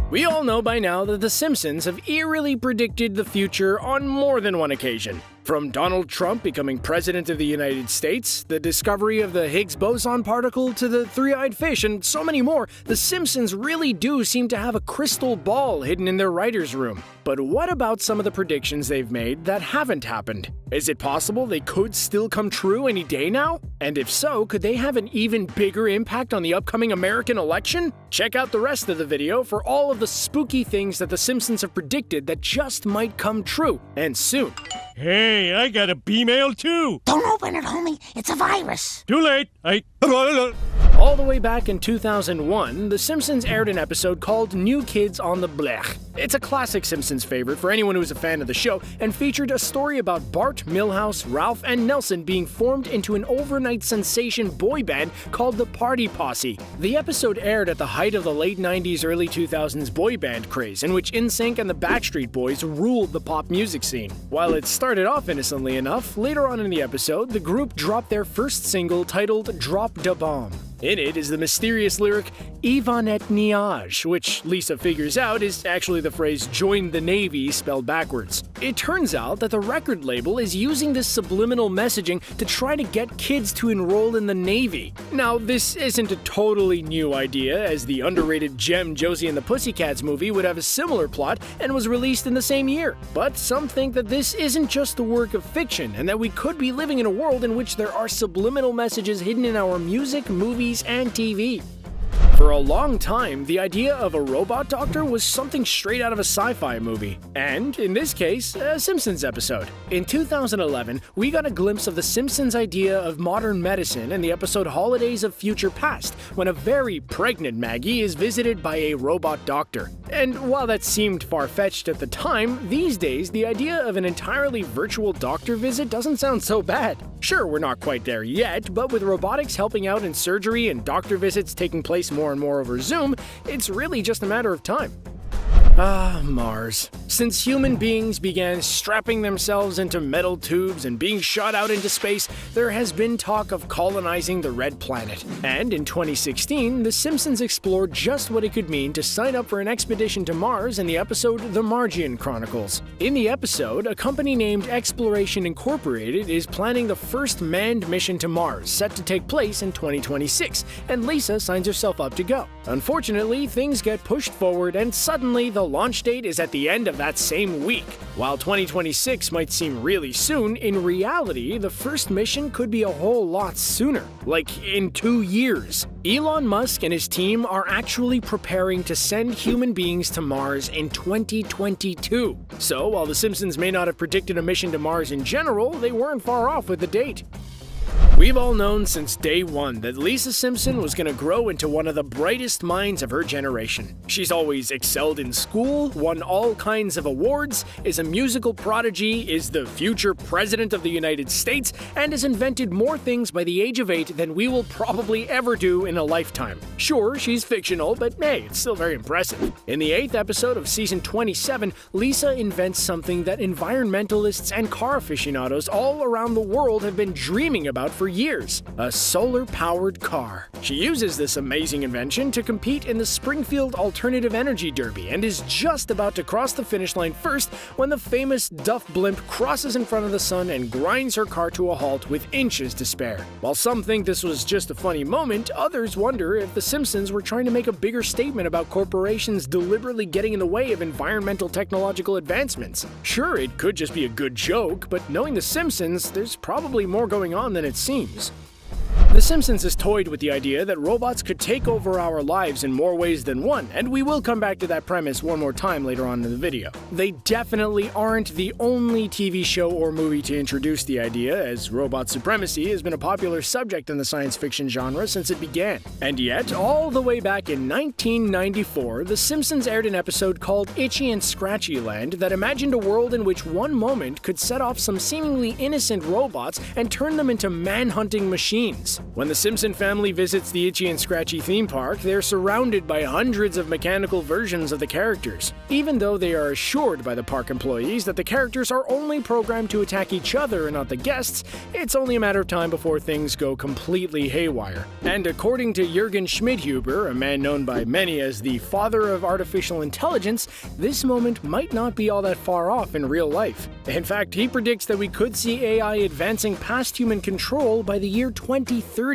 We all know by now that The Simpsons have eerily predicted the future on more than one occasion. From Donald Trump becoming President of the United States, the discovery of the Higgs Boson particle, to the three-eyed fish, and so many more, The Simpsons really do seem to have a crystal ball hidden in their writer's room. But what about some of the predictions they've made that haven't happened? Is it possible they could still come true any day now? And if so, could they have an even bigger impact on the upcoming American election? Check out the rest of the video for all of the spooky things that The Simpsons have predicted that just might come true, and soon. Hey, I got a B-mail too! Don't open it, homie. It's a virus. Too late. All the way back in 2001, The Simpsons aired an episode called New Kids on the Blech. It's a classic Simpsons favorite for anyone who's a fan of the show, and featured a story about Bart, Milhouse, Ralph, and Nelson being formed into an overnight sensation boy band called the Party Posse. The episode aired at the height of the late 90s, early 2000s boy band craze, in which NSYNC and the Backstreet Boys ruled the pop music scene. While it started off innocently enough, later on in the episode, the group dropped their first single titled Drop Da Bomb. In it is the mysterious lyric, Ivan et Niage, which Lisa figures out is actually the phrase join the Navy spelled backwards. It turns out that the record label is using this subliminal messaging to try to get kids to enroll in the Navy. Now, this isn't a totally new idea, as the underrated gem Josie and the Pussycats movie would have a similar plot and was released in the same year. But some think that this isn't just the work of fiction, and that we could be living in a world in which there are subliminal messages hidden in our music, movies, and TV. For a long time, the idea of a robot doctor was something straight out of a sci-fi movie, and, in this case, a Simpsons episode. In 2011, we got a glimpse of the Simpsons' idea of modern medicine in the episode Holidays of Future Past, when a very pregnant Maggie is visited by a robot doctor. And while that seemed far-fetched at the time, these days, the idea of an entirely virtual doctor visit doesn't sound so bad. Sure, we're not quite there yet, but with robotics helping out in surgery and doctor visits taking place more and more over Zoom, it's really just a matter of time. Ah, Mars. Since human beings began strapping themselves into metal tubes and being shot out into space, there has been talk of colonizing the Red Planet. And in 2016, The Simpsons explored just what it could mean to sign up for an expedition to Mars in the episode The Martian Chronicles. In the episode, a company named Exploration Incorporated is planning the first manned mission to Mars, set to take place in 2026, and Lisa signs herself up to go. Unfortunately, things get pushed forward, and suddenly the launch date is at the end of that same week. While 2026 might seem really soon, in reality, the first mission could be a whole lot sooner, like in 2 years. Elon Musk and his team are actually preparing to send human beings to Mars in 2022. So, while The Simpsons may not have predicted a mission to Mars in general, they weren't far off with the date. We've all known since day one that Lisa Simpson was going to grow into one of the brightest minds of her generation. She's always excelled in school, won all kinds of awards, is a musical prodigy, is the future president of the United States, and has invented more things by the age of 8 than we will probably ever do in a lifetime. Sure, she's fictional, but hey, it's still very impressive. In the 8th episode of season 27, Lisa invents something that environmentalists and car aficionados all around the world have been dreaming about for years: a solar-powered car. She uses this amazing invention to compete in the Springfield Alternative Energy Derby and is just about to cross the finish line first when the famous Duff blimp crosses in front of the sun and grinds her car to a halt with inches to spare. While some think this was just a funny moment, others wonder if The Simpsons were trying to make a bigger statement about corporations deliberately getting in the way of environmental technological advancements. Sure, it could just be a good joke, but knowing The Simpsons, there's probably more going on than it seems. The Simpsons has toyed with the idea that robots could take over our lives in more ways than one, and we will come back to that premise one more time later on in the video. They definitely aren't the only TV show or movie to introduce the idea, as robot supremacy has been a popular subject in the science fiction genre since it began. And yet, all the way back in 1994, The Simpsons aired an episode called Itchy and Scratchy Land that imagined a world in which one moment could set off some seemingly innocent robots and turn them into man-hunting machines. When the Simpson family visits the Itchy and Scratchy theme park, they're surrounded by hundreds of mechanical versions of the characters, even though they are assured by the park employees that the characters are only programmed to attack each other and not the guests. It's only a matter of time before things go completely haywire. And according to Jürgen Schmidhuber, a man known by many as the father of artificial intelligence, this moment might not be all that far off in real life. In fact, he predicts that we could see AI advancing past human control by the year 2030.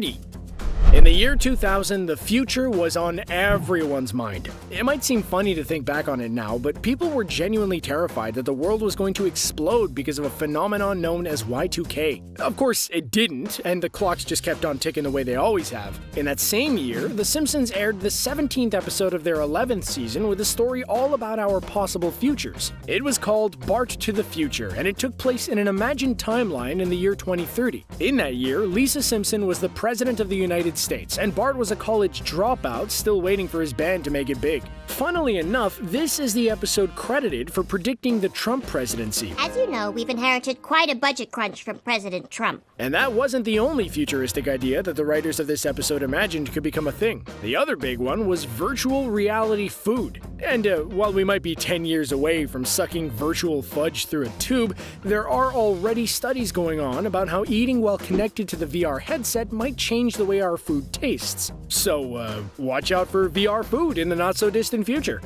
In the year 2000, the future was on everyone's mind. It might seem funny to think back on it now, but people were genuinely terrified that the world was going to explode because of a phenomenon known as Y2K. Of course, it didn't, and the clocks just kept on ticking the way they always have. In that same year, The Simpsons aired the 17th episode of their 11th season with a story all about our possible futures. It was called Bart to the Future, and it took place in an imagined timeline in the year 2030. In that year, Lisa Simpson was the President of the United States, and Bart was a college dropout still waiting for his band to make it big. Funnily enough, this is the episode credited for predicting the Trump presidency. As you know, we've inherited quite a budget crunch from President Trump. And that wasn't the only futuristic idea that the writers of this episode imagined could become a thing. The other big one was virtual reality food. And while we might be 10 years away from sucking virtual fudge through a tube, there are already studies going on about how eating while connected to the VR headset might change the way our food tastes. So, watch out for VR food in the not-so-distant future.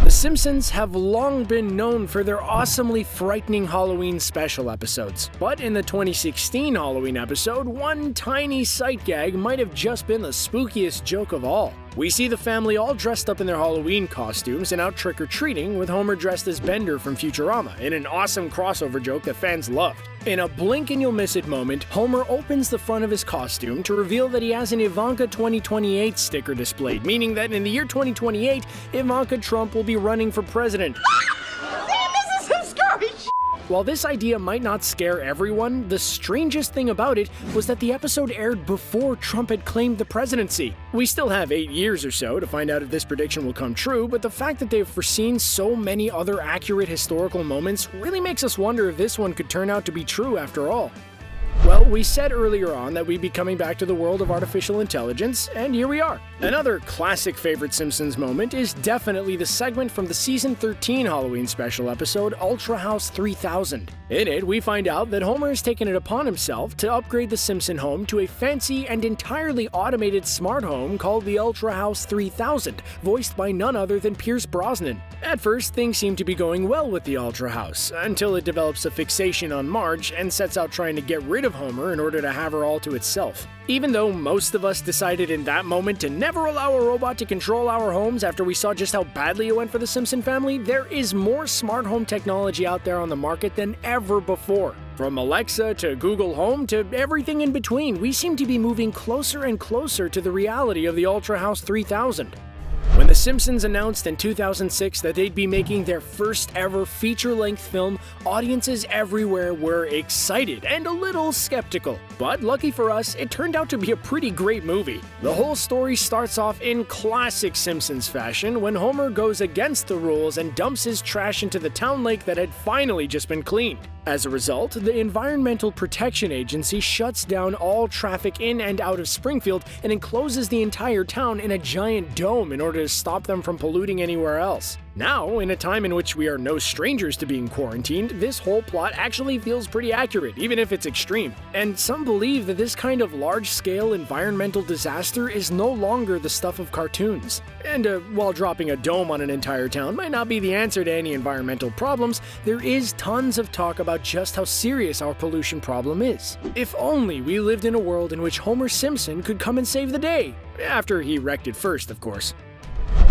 The Simpsons have long been known for their awesomely frightening Halloween special episodes. But in the 2016 Halloween episode, one tiny sight gag might have just been the spookiest joke of all. We see the family all dressed up in their Halloween costumes and out trick-or-treating, with Homer dressed as Bender from Futurama, in an awesome crossover joke that fans loved. In a blink-and-you'll-miss-it moment, Homer opens the front of his costume to reveal that he has an Ivanka 2028 sticker displayed, meaning that in the year 2028, Ivanka Trump will be running for president. While this idea might not scare everyone, the strangest thing about it was that the episode aired before Trump had claimed the presidency. We still have 8 years or so to find out if this prediction will come true, but the fact that they've foreseen so many other accurate historical moments really makes us wonder if this one could turn out to be true after all. Well, we said earlier on that we'd be coming back to the world of artificial intelligence, and here we are. Another classic favorite Simpsons moment is definitely the segment from the Season 13 Halloween special episode, Ultra House 3000. In it, we find out that Homer has taken it upon himself to upgrade the Simpson home to a fancy and entirely automated smart home called the Ultra House 3000, voiced by none other than Pierce Brosnan. At first, things seem to be going well with the Ultra House, until it develops a fixation on Marge and sets out trying to get rid of Homer in order to have her all to itself. Even though most of us decided in that moment to never allow a robot to control our homes after we saw just how badly it went for the Simpson family, there is more smart home technology out there on the market than ever before. From Alexa to Google Home to everything in between, we seem to be moving closer and closer to the reality of the Ultra House 3000. When The Simpsons announced in 2006 that they'd be making their first ever feature-length film, audiences everywhere were excited and a little skeptical. But lucky for us, it turned out to be a pretty great movie. The whole story starts off in classic Simpsons fashion when Homer goes against the rules and dumps his trash into the town lake that had finally just been cleaned. As a result, the Environmental Protection Agency shuts down all traffic in and out of Springfield and encloses the entire town in a giant dome in order to stop them from polluting anywhere else. Now, in a time in which we are no strangers to being quarantined, this whole plot actually feels pretty accurate, even if it's extreme. And some believe that this kind of large-scale environmental disaster is no longer the stuff of cartoons. And while dropping a dome on an entire town might not be the answer to any environmental problems, there is tons of talk about just how serious our pollution problem is. If only we lived in a world in which Homer Simpson could come and save the day. After he wrecked it first, of course.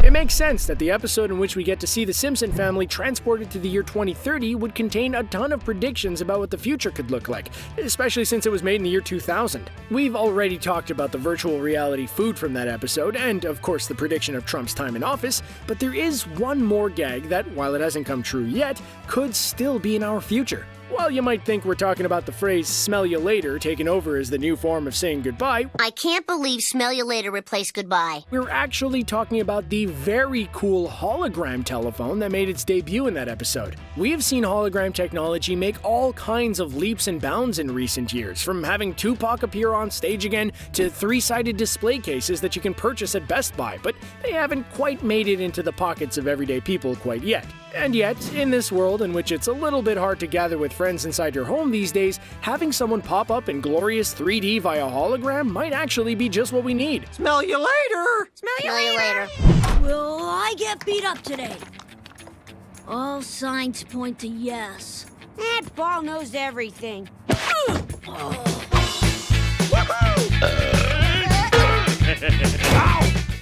It makes sense that the episode in which we get to see the Simpson family transported to the year 2030 would contain a ton of predictions about what the future could look like, especially since it was made in the year 2000. We've already talked about the virtual reality food from that episode, and of course the prediction of Trump's time in office, but there is one more gag that, while it hasn't come true yet, could still be in our future. While you might think we're talking about the phrase "smell you later" taking over as the new form of saying goodbye, I can't believe smell you later replaced goodbye. we're actually talking about the very cool hologram telephone that made its debut in that episode. We have seen hologram technology make all kinds of leaps and bounds in recent years, from having Tupac appear on stage again to three-sided display cases that you can purchase at Best Buy, but they haven't quite made it into the pockets of everyday people quite yet. And yet, in this world in which it's a little bit hard to gather with friends inside your home these days, having someone pop up in glorious 3D via hologram might actually be just what we need. Smell you later! Smell you later. Will I get beat up today? All signs point to yes. That ball knows everything.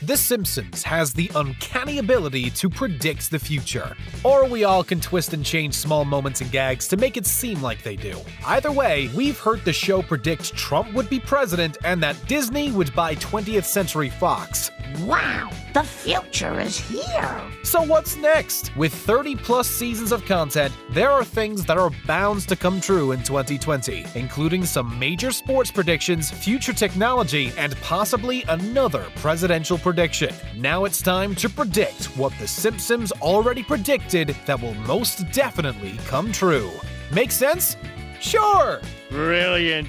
The Simpsons has the uncanny ability to predict the future. Or we all can twist and change small moments and gags to make it seem like they do. Either way, we've heard the show predict Trump would be president and that Disney would buy 20th Century Fox. Wow, the future is here! So what's next? With 30 plus seasons of content, there are things that are bound to come true in 2020, including some major sports predictions, future technology, and possibly another presidential prediction. Now it's time to predict what The Simpsons already predicted that will most definitely come true. Make sense? Sure! Brilliant.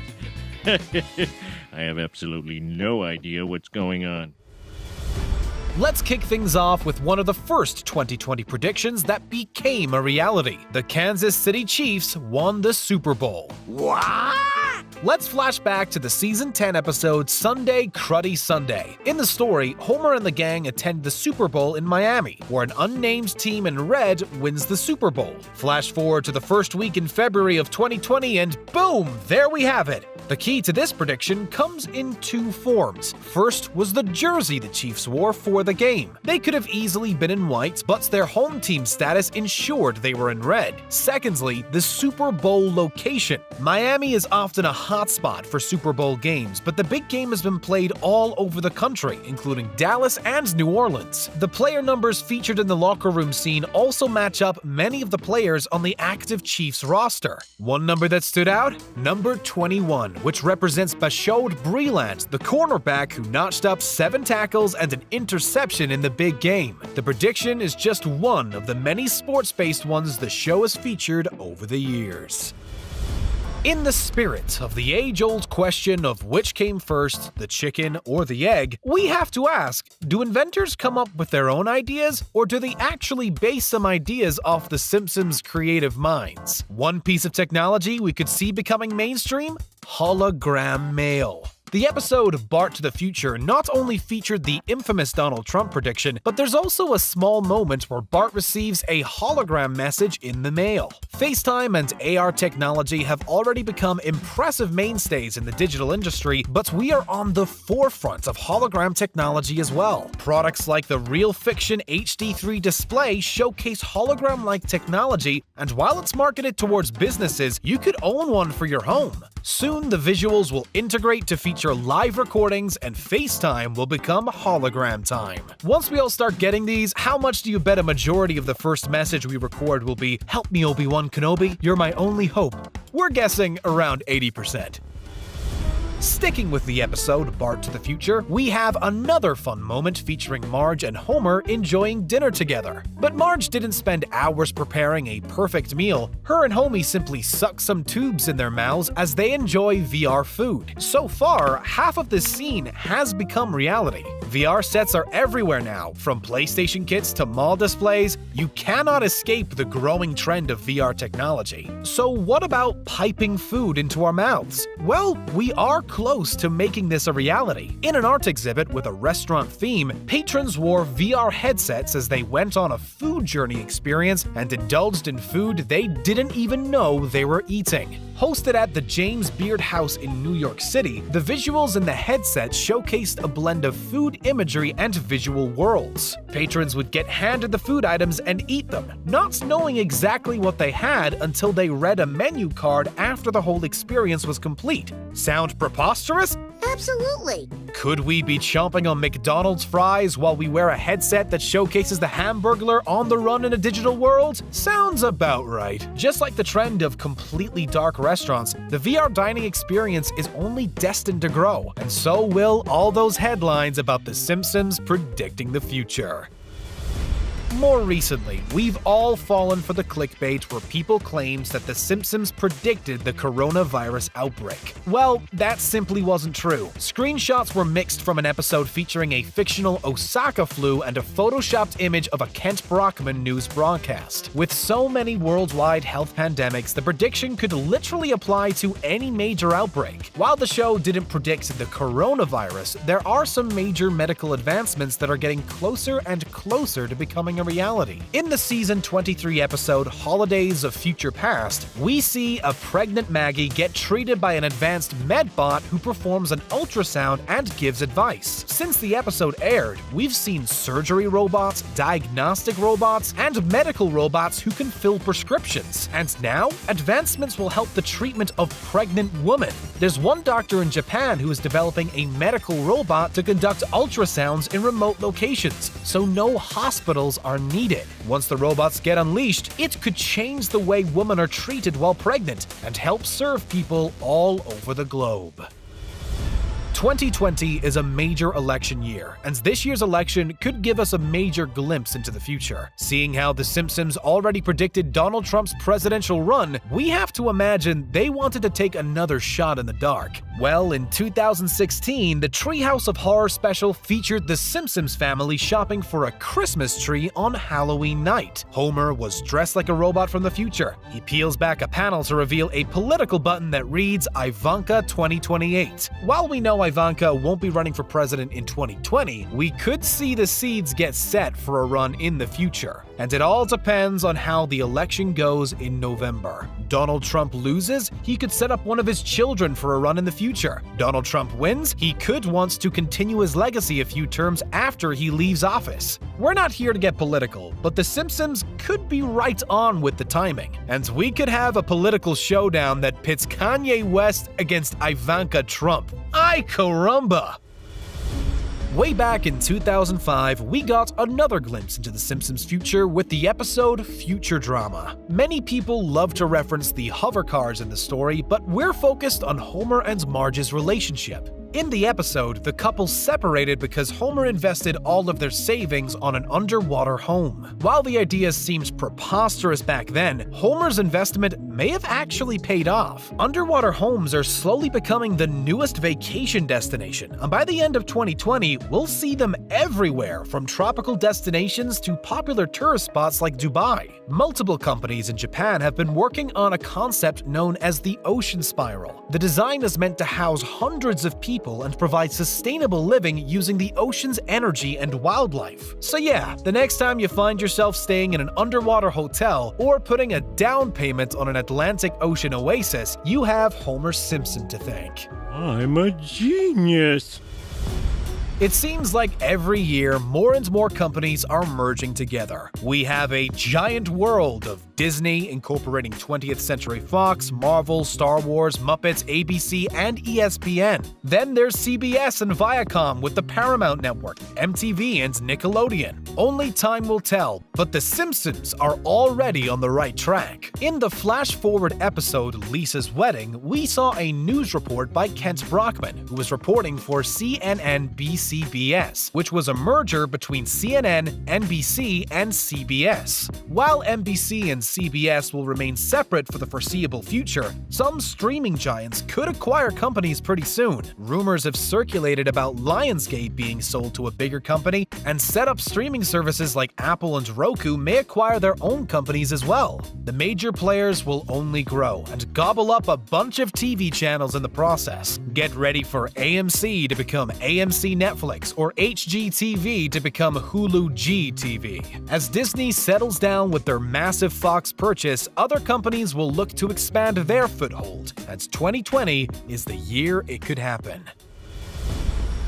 I have absolutely no idea what's going on. Let's kick things off with one of the first 2020 predictions that became a reality. The Kansas City Chiefs won the Super Bowl. What? Let's flash back to the season 10 episode Sunday Cruddy Sunday. In the story, Homer and the gang attend the Super Bowl in Miami, where an unnamed team in red wins the Super Bowl. Flash forward to the first week in February of 2020 and boom, there we have it. The key to this prediction comes in two forms. First was the jersey the Chiefs wore for the game. They could have easily been in white, but their home team status ensured they were in red. Secondly, the Super Bowl location. Miami is often a hotspot for Super Bowl games, but the big game has been played all over the country, including Dallas and New Orleans. The player numbers featured in the locker room scene also match up many of the players on the active Chiefs roster. One number that stood out? Number 21, which represents Bashaud Breeland, the cornerback who notched up 7 tackles and an interception in the big game. The prediction is just one of the many sports-based ones the show has featured over the years. In the spirit of the age-old question of which came first, the chicken or the egg, we have to ask, do inventors come up with their own ideas, or do they actually base some ideas off The Simpsons' creative minds? One piece of technology we could see becoming mainstream? Hologram mail. The episode Bart to the Future not only featured the infamous Donald Trump prediction, but there's also a small moment where Bart receives a hologram message in the mail. FaceTime and AR technology have already become impressive mainstays in the digital industry, but we are on the forefront of hologram technology as well. Products like the Real Fiction HD3 display showcase hologram-like technology, and while it's marketed towards businesses, you could own one for your home. Soon, the visuals will integrate to feature live recordings, and FaceTime will become hologram time. Once we all start getting these, how much do you bet a majority of the first message we record will be, "Help me, Obi-Wan Kenobi, you're my only hope"? We're guessing around 80%. Sticking with the episode Bart to the Future, we have another fun moment featuring Marge and Homer enjoying dinner together. But Marge didn't spend hours preparing a perfect meal. Her and Homie simply suck some tubes in their mouths as they enjoy VR food. So far, half of this scene has become reality. VR sets are everywhere now, from PlayStation kits to mall displays. You cannot escape the growing trend of VR technology. So what about piping food into our mouths? Well, we are close to making this a reality. In an art exhibit with a restaurant theme, patrons wore VR headsets as they went on a food journey experience and indulged in food they didn't even know they were eating. Hosted at the James Beard House in New York City, the visuals in the headsets showcased a blend of food imagery and visual worlds. Patrons would get handed the food items and eat them, not knowing exactly what they had until they read a menu card after the whole experience was complete. Sound preposterous? Absolutely. Could we be chomping on McDonald's fries while we wear a headset that showcases the Hamburglar on the run in a digital world? Sounds about right. Just like the trend of completely dark restaurants, the VR dining experience is only destined to grow, and so will all those headlines about The Simpsons predicting the future. More recently, we've all fallen for the clickbait where people claimed that The Simpsons predicted the coronavirus outbreak. Well, that simply wasn't true. Screenshots were mixed from an episode featuring a fictional Osaka flu and a photoshopped image of a Kent Brockman news broadcast. With so many worldwide health pandemics, the prediction could literally apply to any major outbreak. While the show didn't predict the coronavirus, there are some major medical advancements that are getting closer and closer to becoming a reality. In the season 23 episode Holidays of Future Past, we see a pregnant Maggie get treated by an advanced medbot who performs an ultrasound and gives advice. Since the episode aired, we've seen surgery robots, diagnostic robots, and medical robots who can fill prescriptions. And now, advancements will help the treatment of pregnant women. There's one doctor in Japan who is developing a medical robot to conduct ultrasounds in remote locations, so no hospitals are needed. Once the robots get unleashed, it could change the way women are treated while pregnant and help serve people all over the globe. 2020 is a major election year, and this year's election could give us a major glimpse into the future. Seeing how The Simpsons already predicted Donald Trump's presidential run, we have to imagine they wanted to take another shot in the dark. Well, in 2016, the Treehouse of Horror special featured the Simpsons family shopping for a Christmas tree on Halloween night. Homer was dressed like a robot from the future. He peels back a panel to reveal a political button that reads Ivanka 2028. While we know Ivanka won't be running for president in 2020, we could see the seeds get set for a run in the future. And it all depends on how the election goes in November. Donald Trump loses, he could set up one of his children for a run in the future. Donald Trump wins, he could want to continue his legacy a few terms after he leaves office. We're not here to get political, but The Simpsons could be right on with the timing. And we could have a political showdown that pits Kanye West against Ivanka Trump. Ay caramba! Way back in 2005, we got another glimpse into The Simpsons' future with the episode Future Drama. Many people love to reference the hover cars in the story, but we're focused on Homer and Marge's relationship. In the episode, the couple separated because Homer invested all of their savings on an underwater home. While the idea seems preposterous back then, Homer's investment may have actually paid off. Underwater homes are slowly becoming the newest vacation destination, and by the end of 2020, we'll see them everywhere, from tropical destinations to popular tourist spots like Dubai. Multiple companies in Japan have been working on a concept known as the ocean spiral. The design is meant to house hundreds of people and provide sustainable living using the ocean's energy and wildlife. So yeah, the next time you find yourself staying in an underwater hotel or putting a down payment on an Atlantic Ocean oasis, you have Homer Simpson to thank. I'm a genius. It seems like every year, more and more companies are merging together. We have a giant world of Disney incorporating 20th Century Fox, Marvel, Star Wars, Muppets, ABC, and ESPN. Then there's CBS and Viacom with the Paramount Network, MTV, and Nickelodeon. Only time will tell, but The Simpsons are already on the right track. In the flash-forward episode Lisa's Wedding, we saw a news report by Kent Brockman, who was reporting for CNN-BCBS, which was a merger between CNN, NBC, and CBS. While NBC and CBS will remain separate for the foreseeable future, some streaming giants could acquire companies pretty soon. Rumors have circulated about Lionsgate being sold to a bigger company, and set-up streaming services like Apple and Roku may acquire their own companies as well. The major players will only grow and gobble up a bunch of TV channels in the process. Get ready for AMC to become AMC Netflix or HGTV to become Hulu GTV. As Disney settles down with their massive Fox purchase, other companies will look to expand their foothold, and 2020 is the year it could happen.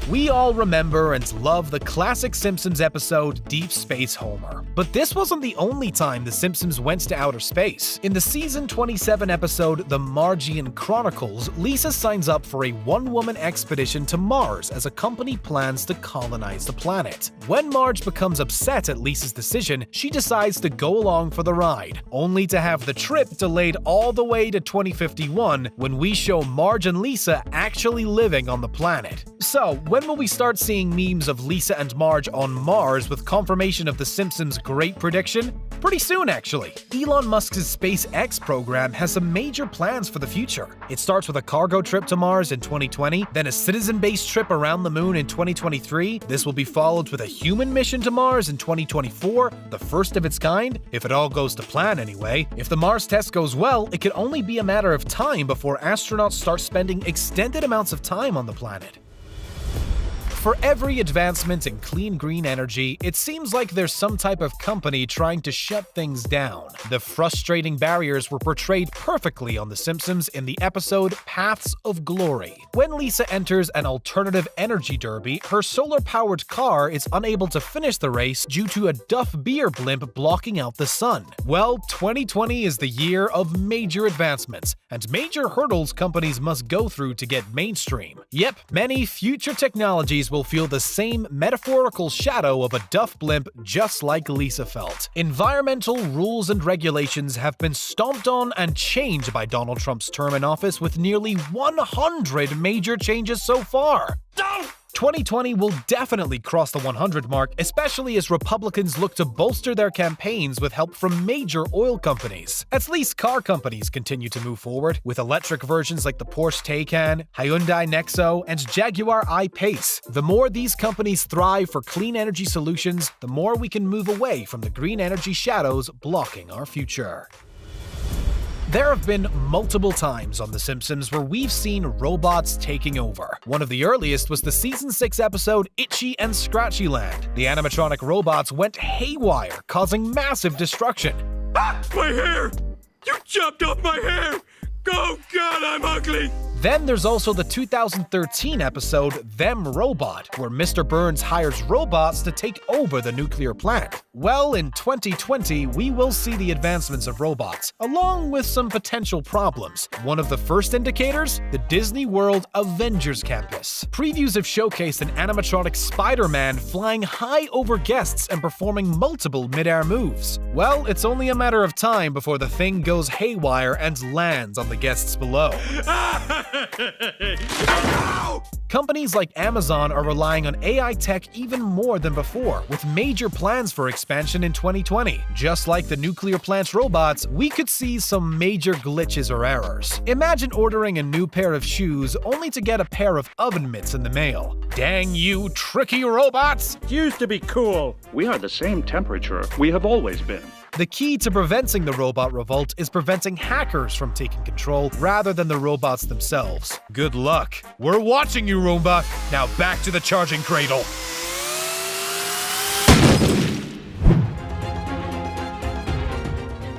We all remember and love the classic Simpsons episode Deep Space Homer. But this wasn't the only time the Simpsons went to outer space. In the season 27 episode The Margian Chronicles, Lisa signs up for a one-woman expedition to Mars as a company plans to colonize the planet. When Marge becomes upset at Lisa's decision, she decides to go along for the ride, only to have the trip delayed all the way to 2051 when we show Marge and Lisa actually living on the planet. So, when will we start seeing memes of Lisa and Marge on Mars with confirmation of the Simpsons' great prediction? Pretty soon, actually. Elon Musk's SpaceX program has some major plans for the future. It starts with a cargo trip to Mars in 2020, then a citizen-based trip around the moon in 2023. This will be followed with a human mission to Mars in 2024, the first of its kind, if it all goes to plan anyway. If the Mars test goes well, it could only be a matter of time before astronauts start spending extended amounts of time on the planet. For every advancement in clean green energy, it seems like there's some type of company trying to shut things down. The frustrating barriers were portrayed perfectly on The Simpsons in the episode Paths of Glory. When Lisa enters an alternative energy derby, her solar-powered car is unable to finish the race due to a Duff beer blimp blocking out the sun. Well, 2020 is the year of major advancements, and major hurdles companies must go through to get mainstream. Yep, many future technologies will feel the same metaphorical shadow of a Duff blimp just like Lisa felt. Environmental rules and regulations have been stomped on and changed by Donald Trump's term in office with nearly 100 major changes so far. 2020 will definitely cross the 100 mark, especially as Republicans look to bolster their campaigns with help from major oil companies. At least car companies continue to move forward, with electric versions like the Porsche Taycan, Hyundai Nexo, and Jaguar I-Pace. The more these companies thrive for clean energy solutions, the more we can move away from the green energy shadows blocking our future. There have been multiple times on The Simpsons where we've seen robots taking over. One of the earliest was the Season 6 episode Itchy and Scratchy Land. The animatronic robots went haywire, causing massive destruction. Ah! My hair! You chopped off my hair! Oh God, I'm ugly! Then there's also the 2013 episode Them Robot, where Mr. Burns hires robots to take over the nuclear plant. Well, in 2020, we will see the advancements of robots, along with some potential problems. One of the first indicators? The Disney World Avengers Campus. Previews have showcased an animatronic Spider-Man flying high over guests and performing multiple mid-air moves. Well, it's only a matter of time before the thing goes haywire and lands on the guests below. Companies like Amazon are relying on AI tech even more than before, with major plans for expansion in 2020. Just like the nuclear plant's robots, we could see some major glitches or errors. Imagine ordering a new pair of shoes only to get a pair of oven mitts in the mail. Dang you, tricky robots! Used to be cool. We are the same temperature we have always been. The key to preventing the robot revolt is preventing hackers from taking control rather than the robots themselves. Good luck. We're watching you, Roomba. Now back to the charging cradle.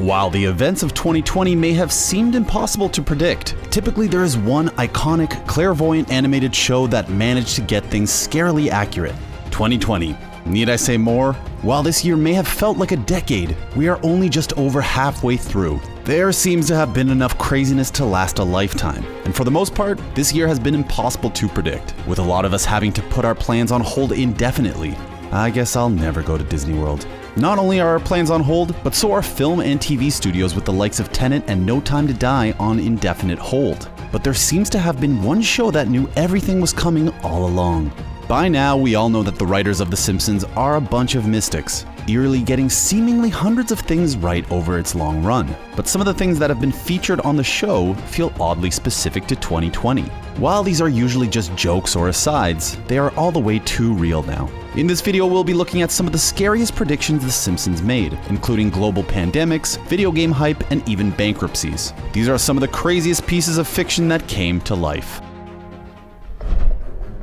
While the events of 2020 may have seemed impossible to predict, typically there is one iconic, clairvoyant animated show that managed to get things scarily accurate. 2020. Need I say more? While this year may have felt like a decade, we are only just over halfway through. There seems to have been enough craziness to last a lifetime, and for the most part, this year has been impossible to predict, with a lot of us having to put our plans on hold indefinitely. I guess I'll never go to Disney World. Not only are our plans on hold, but so are film and TV studios with the likes of Tenet and No Time to Die on indefinite hold. But there seems to have been one show that knew everything was coming all along. By now, we all know that the writers of The Simpsons are a bunch of mystics, eerily getting seemingly hundreds of things right over its long run. But some of the things that have been featured on the show feel oddly specific to 2020. While these are usually just jokes or asides, they are all the way too real now. In this video, we'll be looking at some of the scariest predictions The Simpsons made, including global pandemics, video game hype, and even bankruptcies. These are some of the craziest pieces of fiction that came to life.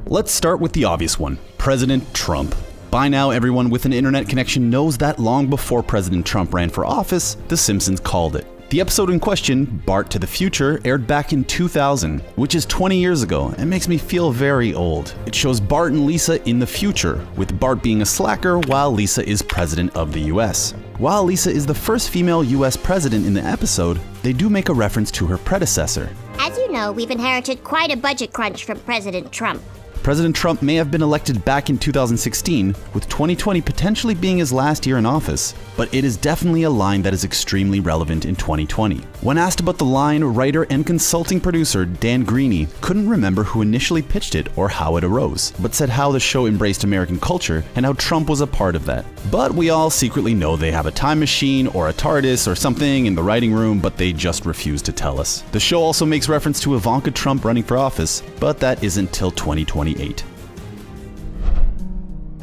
Let's start with the obvious one, President Trump. By now, everyone with an internet connection knows that long before President Trump ran for office, The Simpsons called it. The episode in question, Bart to the Future, aired back in 2000, which is 20 years ago and makes me feel very old. It shows Bart and Lisa in the future, with Bart being a slacker while Lisa is president of the US. While Lisa is the first female US president in the episode, they do make a reference to her predecessor. As you know, we've inherited quite a budget crunch from President Trump. President Trump may have been elected back in 2016, with 2020 potentially being his last year in office, but it is definitely a line that is extremely relevant in 2020. When asked about the line, writer and consulting producer Dan Greeny couldn't remember who initially pitched it or how it arose, but said how the show embraced American culture and how Trump was a part of that. But we all secretly know they have a time machine or a TARDIS or something in the writing room, but they just refuse to tell us. The show also makes reference to Ivanka Trump running for office, but that isn't till 2028.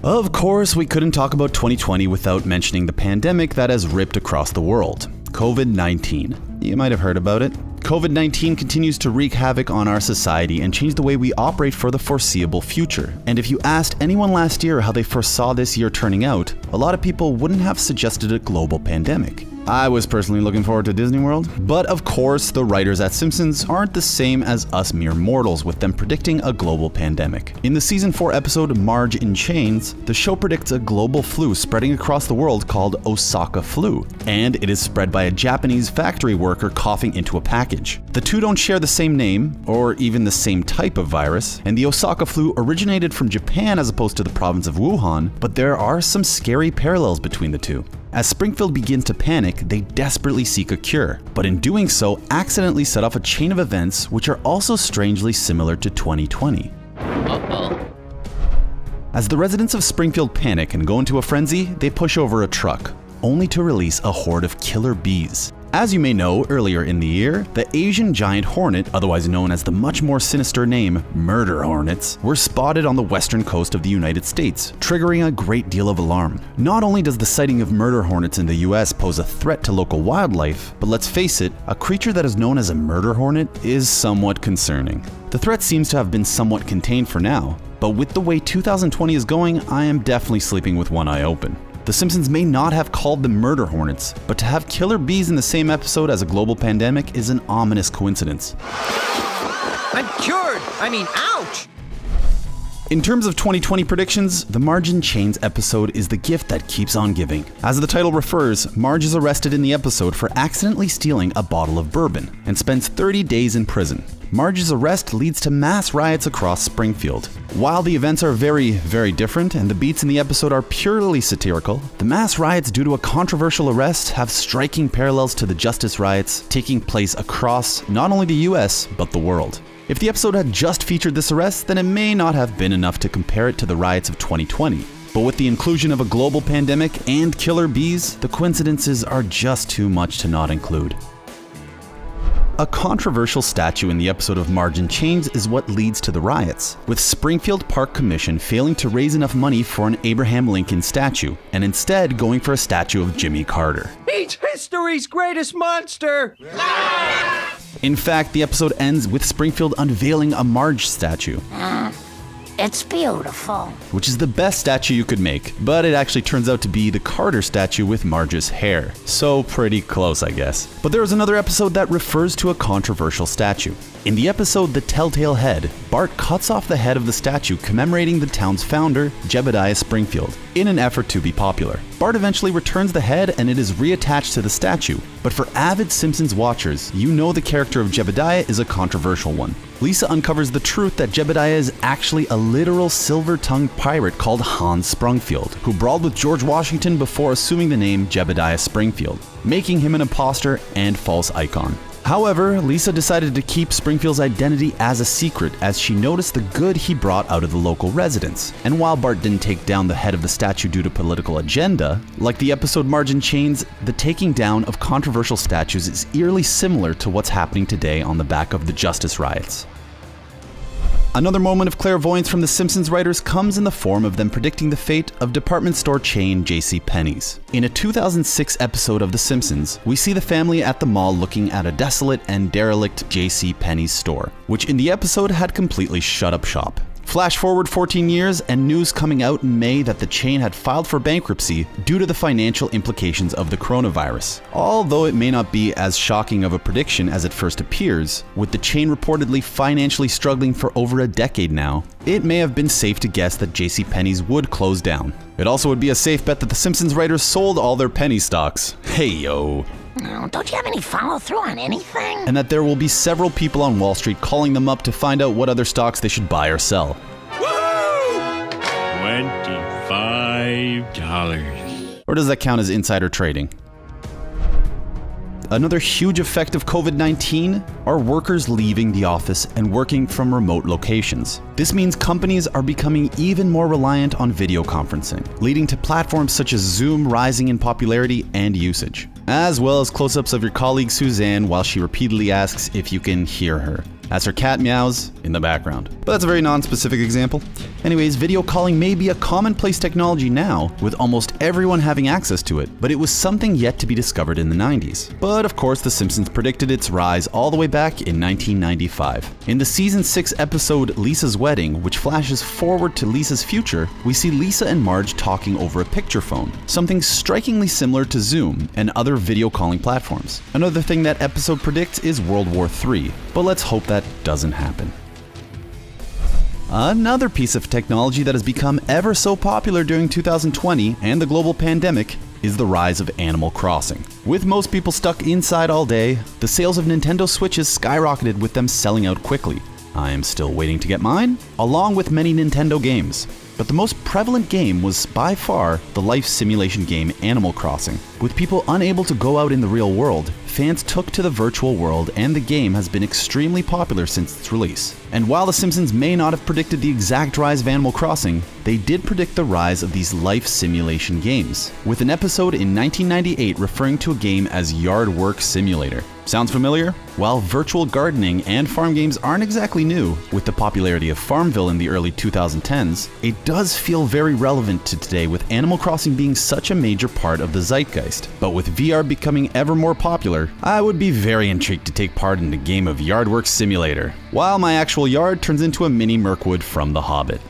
Of course, we couldn't talk about 2020 without mentioning the pandemic that has ripped across the world. COVID-19. You might have heard about it. COVID-19 continues to wreak havoc on our society and change the way we operate for the foreseeable future. And if you asked anyone last year how they foresaw this year turning out, a lot of people wouldn't have suggested a global pandemic. I was personally looking forward to Disney World, but of course the writers at Simpsons aren't the same as us mere mortals, with them predicting a global pandemic. In the season 4 episode Marge in Chains, the show predicts a global flu spreading across the world called Osaka flu, and it is spread by a Japanese factory worker coughing into a package. The two don't share the same name, or even the same type of virus, and the Osaka flu originated from Japan as opposed to the province of Wuhan, but there are some scary parallels between the two. As Springfield begins to panic, they desperately seek a cure, but in doing so, accidentally set off a chain of events which are also strangely similar to 2020. As the residents of Springfield panic and go into a frenzy, they push over a truck, only to release a horde of killer bees. As you may know, earlier in the year, the Asian giant hornet, otherwise known as the much more sinister name murder hornets, were spotted on the western coast of the United States, triggering a great deal of alarm. Not only does the sighting of murder hornets in the US pose a threat to local wildlife, but let's face it, a creature that is known as a murder hornet is somewhat concerning. The threat seems to have been somewhat contained for now, but with the way 2020 is going, I am definitely sleeping with one eye open. The Simpsons may not have called them murder hornets, but to have killer bees in the same episode as a global pandemic is an ominous coincidence. I'm cured! Ouch! In terms of 2020 predictions, the Marge in Chains episode is the gift that keeps on giving. As the title refers, Marge is arrested in the episode for accidentally stealing a bottle of bourbon and spends 30 days in prison. Marge's arrest leads to mass riots across Springfield. While the events are very, very different and the beats in the episode are purely satirical, the mass riots due to a controversial arrest have striking parallels to the justice riots taking place across not only the US, but the world. If the episode had just featured this arrest, then it may not have been enough to compare it to the riots of 2020. But with the inclusion of a global pandemic and killer bees, the coincidences are just too much to not include. A controversial statue in the episode of Marge in Chains is what leads to the riots, with Springfield Park Commission failing to raise enough money for an Abraham Lincoln statue, and instead going for a statue of Jimmy Carter. He's history's greatest monster! In fact, the episode ends with Springfield unveiling a Marge statue. It's beautiful. Which is the best statue you could make, but it actually turns out to be the Carter statue with Marge's hair. So pretty close, I guess. But there is another episode that refers to a controversial statue. In the episode The Telltale Head, Bart cuts off the head of the statue commemorating the town's founder, Jebediah Springfield, in an effort to be popular. Bart eventually returns the head and it is reattached to the statue, but for avid Simpsons watchers, you know the character of Jebediah is a controversial one. Lisa uncovers the truth that Jebediah is actually a literal silver-tongued pirate called Hans Sprungfield, who brawled with George Washington before assuming the name Jebediah Springfield, making him an imposter and false icon. However, Lisa decided to keep Springfield's identity as a secret as she noticed the good he brought out of the local residents. And while Bart didn't take down the head of the statue due to political agenda, like the episode Marge in Chains, the taking down of controversial statues is eerily similar to what's happening today on the back of the justice riots. Another moment of clairvoyance from the Simpsons writers comes in the form of them predicting the fate of department store chain JCPenney's. In a 2006 episode of The Simpsons, we see the family at the mall looking at a desolate and derelict JCPenney's store, which in the episode had completely shut up shop. Flash forward 14 years and news coming out in May that the chain had filed for bankruptcy due to the financial implications of the coronavirus. Although it may not be as shocking of a prediction as it first appears, with the chain reportedly financially struggling for over a decade now, it may have been safe to guess that JCPenney's would close down. It also would be a safe bet that the Simpsons writers sold all their penny stocks. Hey yo. Don't you have any follow-through on anything? And that there will be several people on Wall Street calling them up to find out what other stocks they should buy or sell. $25. Or does that count as insider trading? Another huge effect of COVID-19 are workers leaving the office and working from remote locations. This means companies are becoming even more reliant on video conferencing, leading to platforms such as Zoom rising in popularity and usage, as well as close-ups of your colleague Suzanne while she repeatedly asks if you can hear her, as her cat meows in the background. But that's a very non-specific example. Anyways, video calling may be a commonplace technology now, with almost everyone having access to it, but it was something yet to be discovered in the 90s. But of course, The Simpsons predicted its rise all the way back in 1995. In the season 6 episode Lisa's Wedding, which flashes forward to Lisa's future, we see Lisa and Marge talking over a picture phone, something strikingly similar to Zoom and other video calling platforms. Another thing that episode predicts is World War III, but let's hope that doesn't happen. Another piece of technology that has become ever so popular during 2020 and the global pandemic is the rise of Animal Crossing. With most people stuck inside all day, the sales of Nintendo Switches skyrocketed, with them selling out quickly. I am still waiting to get mine, along with many Nintendo games. But the most prevalent game was by far the life simulation game Animal Crossing. With people unable to go out in the real world, fans took to the virtual world, and the game has been extremely popular since its release. And while The Simpsons may not have predicted the exact rise of Animal Crossing, they did predict the rise of these life simulation games, with an episode in 1998 referring to a game as Yard Work Simulator. Sounds familiar? While virtual gardening and farm games aren't exactly new, with the popularity of Farmville in the early 2010s, it does feel very relevant to today, with Animal Crossing being such a major part of the zeitgeist. But with VR becoming ever more popular, I would be very intrigued to take part in the game of Yard Work Simulator, while my actual yard turns into a mini Mirkwood from The Hobbit.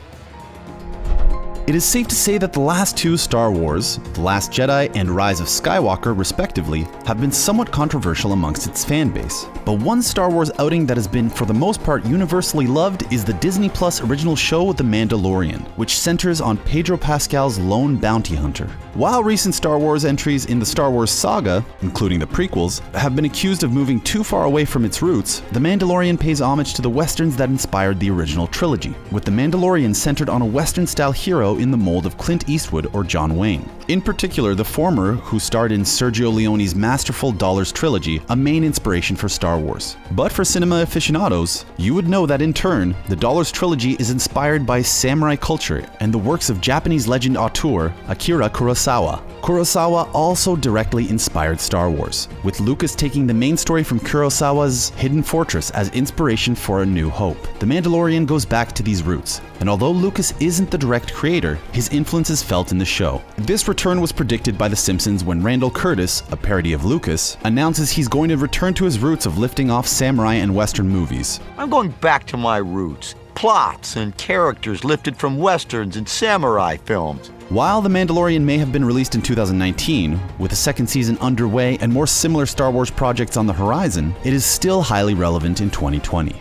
It is safe to say that the last two Star Wars, The Last Jedi and Rise of Skywalker respectively, have been somewhat controversial amongst its fan base. But one Star Wars outing that has been for the most part universally loved is the Disney Plus original show The Mandalorian, which centers on Pedro Pascal's lone bounty hunter. While recent Star Wars entries in the Star Wars saga, including the prequels, have been accused of moving too far away from its roots, The Mandalorian pays homage to the westerns that inspired the original trilogy, with The Mandalorian centered on a western-style hero in the mold of Clint Eastwood or John Wayne. In particular, the former, who starred in Sergio Leone's masterful Dollars trilogy, a main inspiration for Star Wars. But for cinema aficionados, you would know that in turn, the Dollars trilogy is inspired by samurai culture and the works of Japanese legend auteur Akira Kurosawa. Kurosawa also directly inspired Star Wars, with Lucas taking the main story from Kurosawa's Hidden Fortress as inspiration for A New Hope. The Mandalorian goes back to these roots, and although Lucas isn't the direct creator, his influence is felt in the show. This return was predicted by The Simpsons when Randall Curtis, a parody of Lucas, announces he's going to return to his roots of lifting off samurai and western movies. I'm going back to my roots. Plots and characters lifted from westerns and samurai films. While The Mandalorian may have been released in 2019, with a second season underway and more similar Star Wars projects on the horizon, it is still highly relevant in 2020.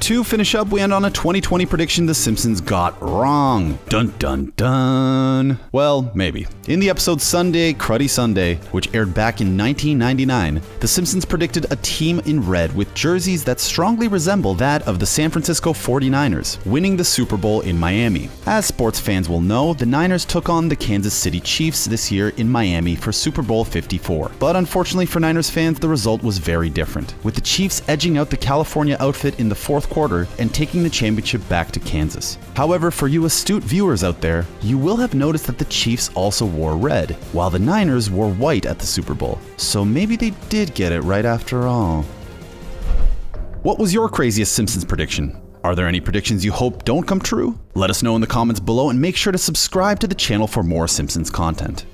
To finish up, we end on a 2020 prediction The Simpsons got wrong. Dun dun dun. Well, maybe. In the episode Sunday, Cruddy Sunday, which aired back in 1999, The Simpsons predicted a team in red with jerseys that strongly resemble that of the San Francisco 49ers, winning the Super Bowl in Miami. As sports fans will know, the Niners took on the Kansas City Chiefs this year in Miami for Super Bowl 54. But unfortunately for Niners fans, the result was very different, with the Chiefs edging out the California outfit in the fourth quarter and taking the championship back to Kansas. However, for you astute viewers out there, you will have noticed that the Chiefs also wore red, while the Niners wore white at the Super Bowl. So maybe they did get it right after all. What was your craziest Simpsons prediction? Are there any predictions you hope don't come true? Let us know in the comments below, and make sure to subscribe to the channel for more Simpsons content.